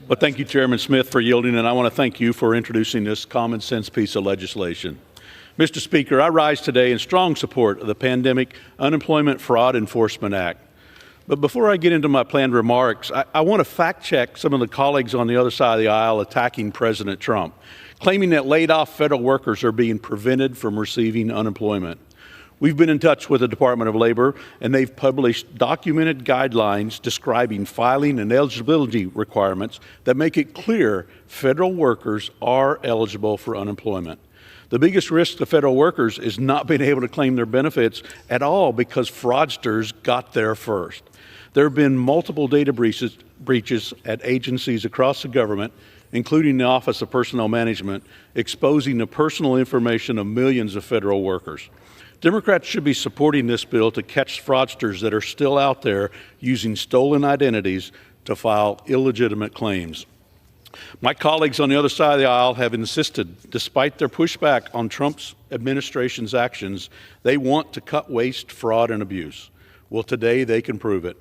Well, thank you, Chairman Smith, for yielding, and I want to thank you for introducing this common sense piece of legislation. Mr. Speaker, I rise today in strong support of the Pandemic Unemployment Fraud Enforcement Act. But before I get into my planned remarks, I want to fact-check some of the colleagues on the other side of the aisle attacking President Trump, claiming that laid-off federal workers are being prevented from receiving unemployment. We've been in touch with the Department of Labor, and they've published documented guidelines describing filing and eligibility requirements that make it clear federal workers are eligible for unemployment. The biggest risk to federal workers is not being able to claim their benefits at all because fraudsters got there first. There have been multiple data breaches at agencies across the government, including the Office of Personnel Management, exposing the personal information of millions of federal workers. Democrats should be supporting this bill to catch fraudsters that are still out there using stolen identities to file illegitimate claims. My colleagues on the other side of the aisle have insisted, despite their pushback on Trump's administration's actions, they want to cut waste, fraud, and abuse. Well, today they can prove it.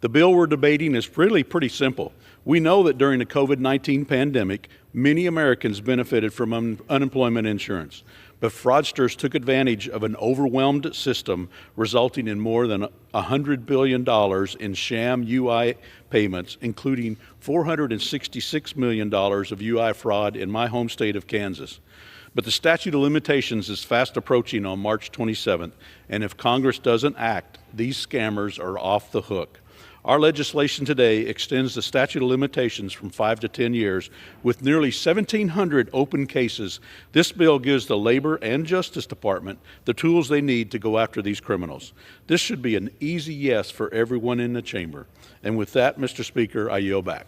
The bill we're debating is really pretty simple. We know that during the COVID-19 pandemic, many Americans benefited from unemployment insurance, but fraudsters took advantage of an overwhelmed system, resulting in more than $100 billion in sham UI payments, including $466 million of UI fraud in my home state of Kansas. But the statute of limitations is fast approaching on March 27th, and if Congress doesn't act, these scammers are off the hook. Our legislation today extends the statute of limitations from 5 to 10 years. With nearly 1,700 open cases, this bill gives the Labor and Justice Department the tools they need to go after these criminals. This should be an easy yes for everyone in the chamber. And with that, Mr. Speaker, I yield back.